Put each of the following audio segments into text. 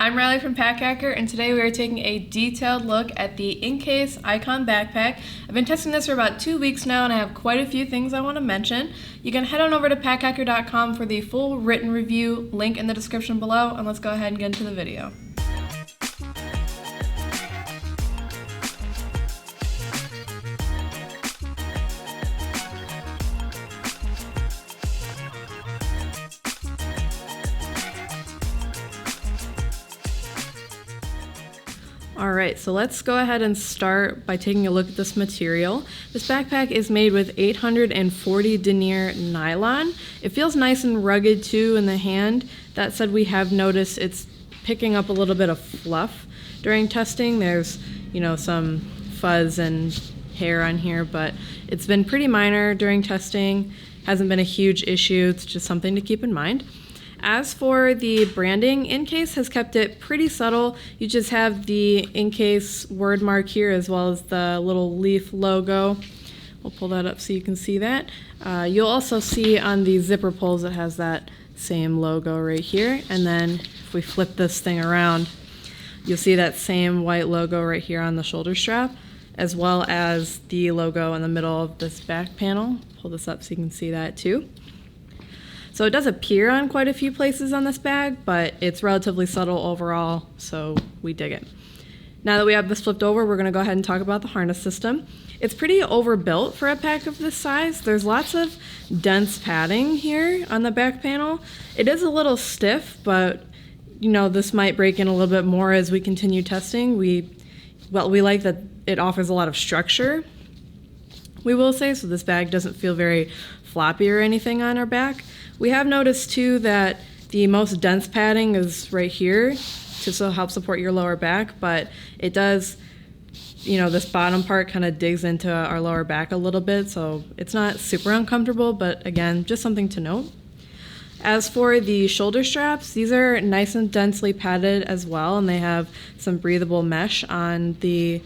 I'm Riley from Pack Hacker, and today we are taking a detailed look at the Incase Icon backpack. I've been testing this for about 2 weeks now, and I have quite a few things I want to mention. You can head on over to packhacker.com for the full written review, link in the description below, and let's go ahead and get into the video. Alright, so let's go ahead and start by taking a look at this material. This backpack is made with 840 denier nylon. It feels nice and rugged too in the hand. That said, we have noticed it's picking up a little bit of fluff during testing. There's, some fuzz and hair on here, but it's been pretty minor during testing. Hasn't been a huge issue. It's just something to keep in mind. As for the branding, Incase has kept it pretty subtle. You just have the Incase word mark here as well as the little leaf logo. We'll pull that up so you can see that. You'll also see on the zipper pulls it has that same logo right here. And then if we flip this thing around, you'll see that same white logo right here on the shoulder strap, as well as the logo in the middle of this back panel. Pull this up so you can see that too. So it does appear on quite a few places on this bag, but it's relatively subtle overall, so we dig it. Now that we have this flipped over, we're going to go ahead and talk about the harness system. It's pretty overbuilt for a pack of this size. There's lots of dense padding here on the back panel. It is a little stiff, but this might break in a little bit more as we continue testing. We like that it offers a lot of structure, we will say, so this bag doesn't feel very floppy or anything on our back. We have noticed too that the most dense padding is right here to still help support your lower back, but it does, this bottom part kind of digs into our lower back a little bit, so it's not super uncomfortable, but again, just something to note. As for the shoulder straps, these are nice and densely padded as well, and they have some breathable mesh on the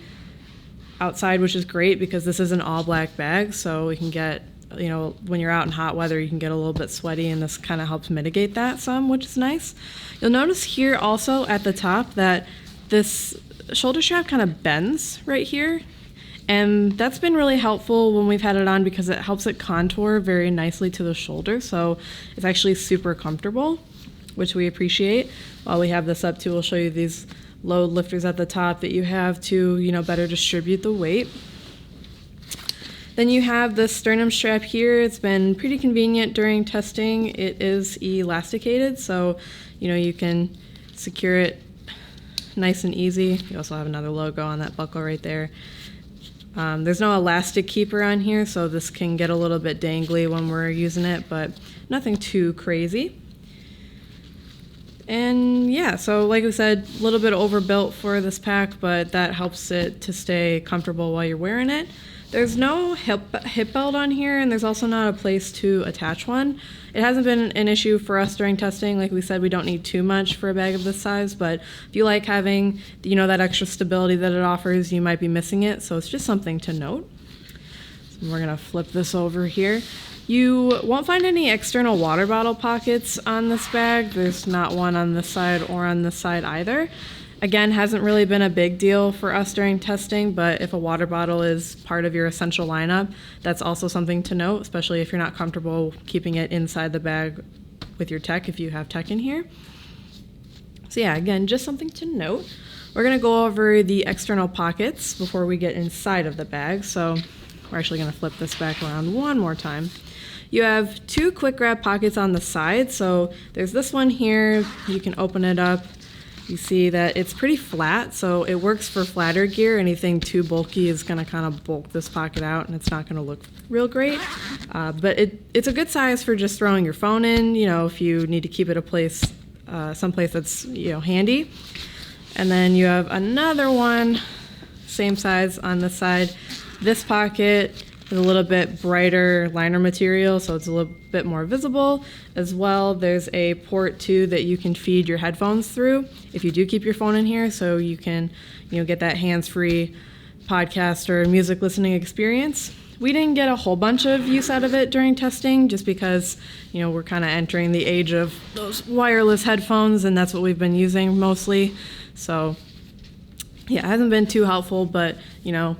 outside, which is great because this is an all black bag, so we can get, when you're out in hot weather, you can get a little bit sweaty, and this kind of helps mitigate that some, which is nice. You'll notice here also at the top that this shoulder strap kind of bends right here, and that's been really helpful when we've had it on because it helps it contour very nicely to the shoulder, so it's actually super comfortable, which we appreciate. While we have this up too, we'll show you these load lifters at the top that you have to, better distribute the weight. Then you have the sternum strap here. It's been pretty convenient during testing. It is elasticated, so you can secure it nice and easy. You also have another logo on that buckle right there. There's no elastic keeper on here, so this can get a little bit dangly when we're using it, but nothing too crazy. And yeah, so like I said, a little bit overbuilt for this pack, but that helps it to stay comfortable while you're wearing it. There's no hip belt on here, and there's also not a place to attach one. It hasn't been an issue for us during testing. Like we said, we don't need too much for a bag of this size, but if you like having, that extra stability that it offers, you might be missing it, so it's just something to note. So we're gonna flip this over here. You won't find any external water bottle pockets on this bag. There's not one on this side or on this side either. Again, hasn't really been a big deal for us during testing, but if a water bottle is part of your essential lineup, that's also something to note, especially if you're not comfortable keeping it inside the bag with your tech if you have tech in here. So yeah, again, just something to note. We're gonna go over the external pockets before we get inside of the bag, so we're actually gonna flip this back around one more time. You have two quick grab pockets on the side, so there's this one here, you can open it up. You see that it's pretty flat, so it works for flatter gear. Anything too bulky is going to kind of bulk this pocket out, and it's not going to look real great. But it's a good size for just throwing your phone in, if you need to keep it someplace that's handy. And then you have another one, same size on this side. This pocket is a little bit brighter liner material, so it's a little bit more visible. As well, there's a port too that you can feed your headphones through if you do keep your phone in here, so you can get that hands-free podcast or music listening experience. We didn't get a whole bunch of use out of it during testing just because, we're kind of entering the age of those wireless headphones, and that's what we've been using mostly. So yeah, it hasn't been too helpful, but your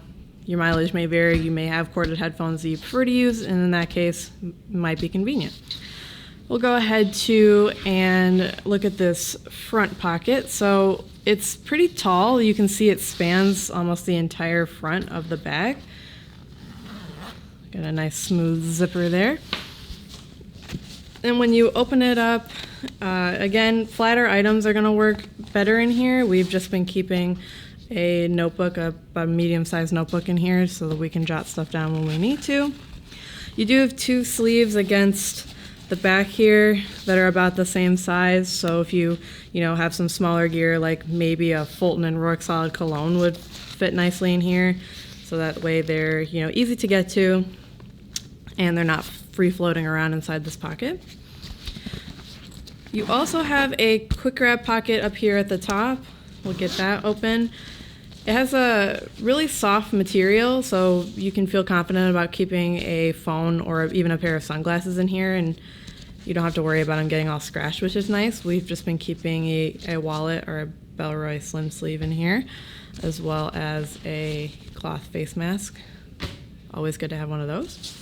mileage may vary. You may have corded headphones that you prefer to use, and in that case, it might be convenient. We'll go ahead and look at this front pocket. So it's pretty tall. You can see it spans almost the entire front of the bag. Got a nice smooth zipper there. And when you open it up, again, flatter items are gonna work better in here. We've just been keeping a notebook, about a medium-sized notebook in here so that we can jot stuff down when we need to. You do have 2 sleeves against the back here that are about the same size, so if you have some smaller gear, like maybe a Fulton and Rourke Solid Cologne would fit nicely in here, so that way they're easy to get to and they're not free floating around inside this pocket. You also have a quick grab pocket up here at the top. We'll get that open. It has a really soft material, so you can feel confident about keeping a phone or even a pair of sunglasses in here, and you don't have to worry about them getting all scratched, which is nice. We've just been keeping a wallet or a Bellroy slim sleeve in here, as well as a cloth face mask. Always good to have one of those.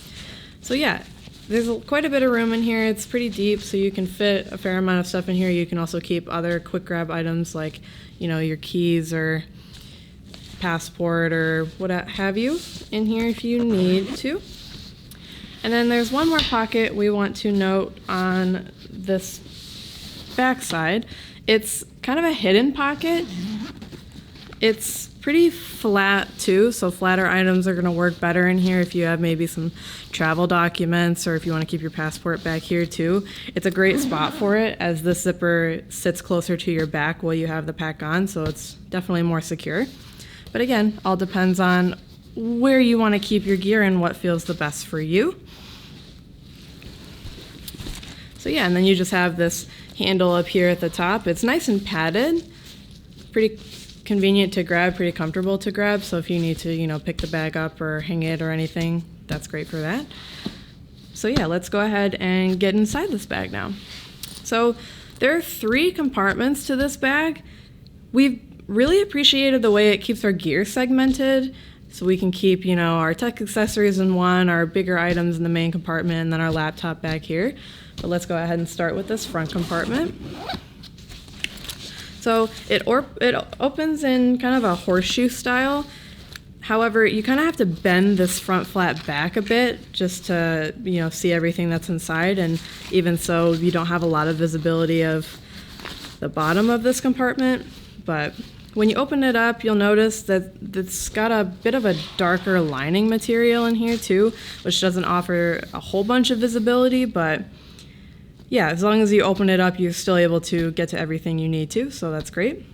So yeah, there's quite a bit of room in here. It's pretty deep, so you can fit a fair amount of stuff in here. You can also keep other quick grab items like, your keys or passport or what have you in here if you need to. And then there's one more pocket we want to note on this back side. It's kind of a hidden pocket. It's pretty flat too, so flatter items are going to work better in here if you have maybe some travel documents or if you want to keep your passport back here too. It's a great spot for it as this zipper sits closer to your back while you have the pack on, so it's definitely more secure. But again, all depends on where you want to keep your gear and what feels the best for you. So yeah, and then you just have this handle up here at the top. It's nice and padded, pretty convenient to grab, pretty comfortable to grab. So if you need to, pick the bag up or hang it or anything, that's great for that. So yeah, let's go ahead and get inside this bag now. So there are 3 compartments to this bag. We've really appreciated the way it keeps our gear segmented. So we can keep, our tech accessories in one, our bigger items in the main compartment, and then our laptop back here. But let's go ahead and start with this front compartment. So it opens in kind of a horseshoe style. However, you kind of have to bend this front flap back a bit just to, see everything that's inside. And even so, you don't have a lot of visibility of the bottom of this compartment. But when you open it up, you'll notice that it's got a bit of a darker lining material in here too, which doesn't offer a whole bunch of visibility, but yeah, as long as you open it up, you're still able to get to everything you need to, so that's great.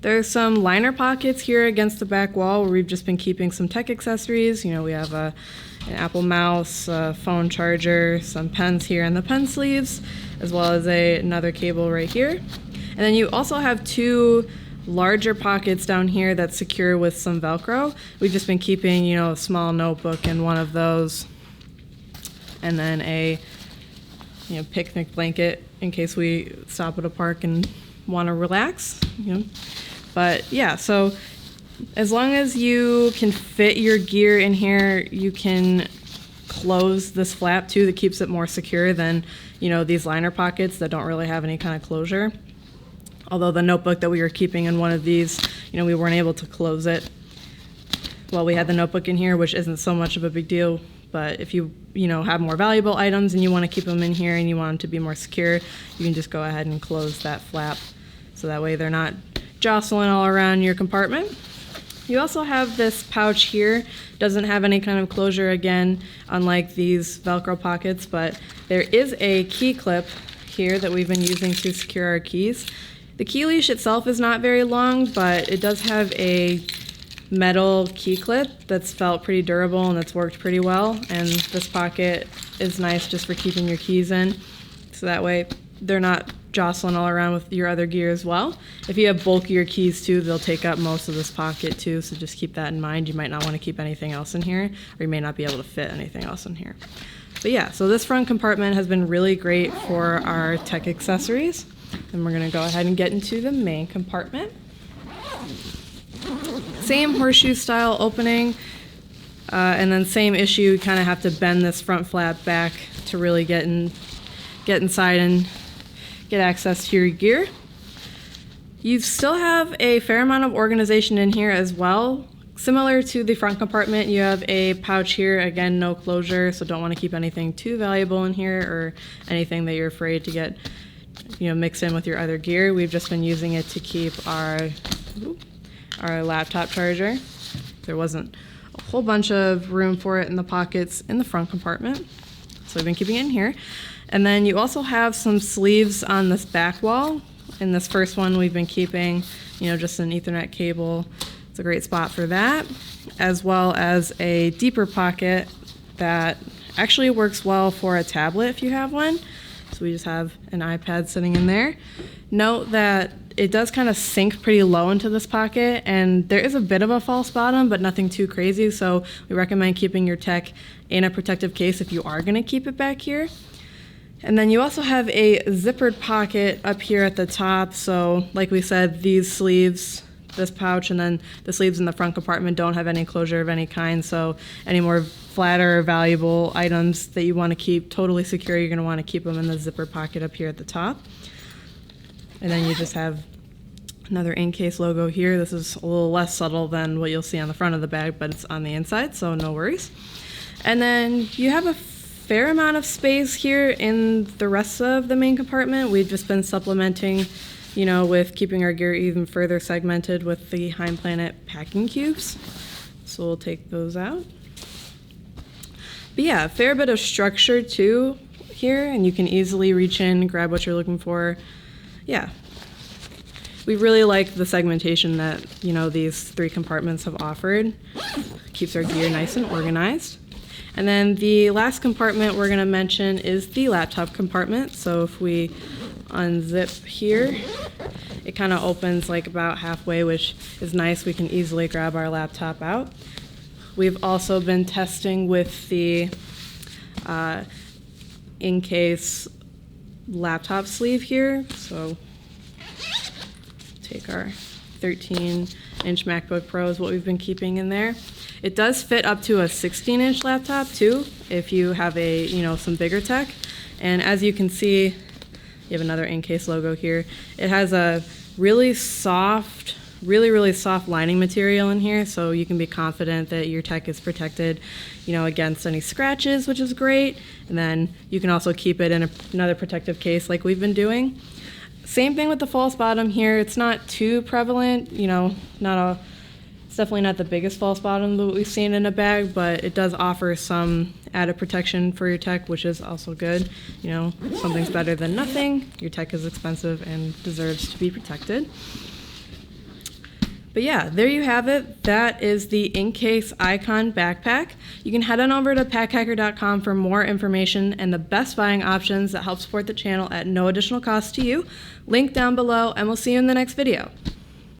There's some liner pockets here against the back wall where we've just been keeping some tech accessories. We have an Apple mouse, a phone charger, some pens here in the pen sleeves, as well as another cable right here. And then you also have 2 larger pockets down here that's secure with some Velcro. We've just been keeping, a small notebook in one of those, and then a picnic blanket in case we stop at a park and want to relax, But yeah, so as long as you can fit your gear in here, you can close this flap too that keeps it more secure than, these liner pockets that don't really have any kind of closure. Although the notebook that we were keeping in one of these, we weren't able to close it. Well, we had the notebook in here, which isn't so much of a big deal. But if you have more valuable items and you want to keep them in here and you want them to be more secure, you can just go ahead and close that flap so that way they're not jostling all around your compartment. You also have this pouch here. Doesn't have any kind of closure again, unlike these Velcro pockets, but there is a key clip here that we've been using to secure our keys. The key leash itself is not very long, but it does have a metal key clip that's felt pretty durable and that's worked pretty well. And this pocket is nice just for keeping your keys in, so that way they're not jostling all around with your other gear as well. If you have bulkier keys too, they'll take up most of this pocket too, so just keep that in mind. You might not want to keep anything else in here, or you may not be able to fit anything else in here. But yeah, so this front compartment has been really great for our tech accessories. And we're going to go ahead and get into the main compartment. Same horseshoe style opening, and then same issue, you kind of have to bend this front flap back to really get inside and get access to your gear. You still have a fair amount of organization in here as well. Similar to the front compartment, you have a pouch here, again, no closure, so don't want to keep anything too valuable in here or anything that you're afraid to get mixed in with your other gear. We've just been using it to keep our laptop charger. There wasn't a whole bunch of room for it in the pockets in the front compartment, so we've been keeping it in here. And then you also have some sleeves on this back wall. In this first one, we've been keeping, just an Ethernet cable. It's a great spot for that, as well as a deeper pocket that actually works well for a tablet if you have one. So we just have an iPad sitting in there. Note that it does kind of sink pretty low into this pocket, and there is a bit of a false bottom, but nothing too crazy. So we recommend keeping your tech in a protective case if you are going to keep it back here. And then you also have a zippered pocket up here at the top. So like we said, these sleeves, this pouch, and then the sleeves in the front compartment don't have any closure of any kind. So any more flatter or valuable items that you want to keep totally secure, you're going to want to keep them in the zipper pocket up here at the top. And then you just have another Incase logo here. This is a little less subtle than what you'll see on the front of the bag, but it's on the inside, so no worries. And then you have a fair amount of space here in the rest of the main compartment. We've just been supplementing, with keeping our gear even further segmented with the Heim Planet packing cubes. So we'll take those out. But yeah, a fair bit of structure too here, and you can easily reach in, grab what you're looking for. Yeah. We really like the segmentation that, these three compartments have offered. Keeps our gear nice and organized. And then the last compartment we're going to mention is the laptop compartment. So if we unzip here, it kind of opens like about halfway, which is nice. We can easily grab our laptop out. We've also been testing with the Incase laptop sleeve here. So take our 13-inch MacBook Pro is what we've been keeping in there. It does fit up to a 16-inch laptop too, if you have some bigger tech. And as you can see, you have another Incase logo here. It has a really soft, really soft lining material in here, so you can be confident that your tech is protected, against any scratches, which is great. And then you can also keep it in another protective case like we've been doing. Same thing with the false bottom here. It's not too prevalent, it's definitely not the biggest false bottom that we've seen in a bag, but it does offer some added protection for your tech, which is also good. Something's better than nothing. Your tech is expensive and deserves to be protected. But yeah, there you have it. That is the Incase Icon backpack. You can head on over to packhacker.com for more information and the best buying options that help support the channel at no additional cost to you. Link down below, and we'll see you in the next video.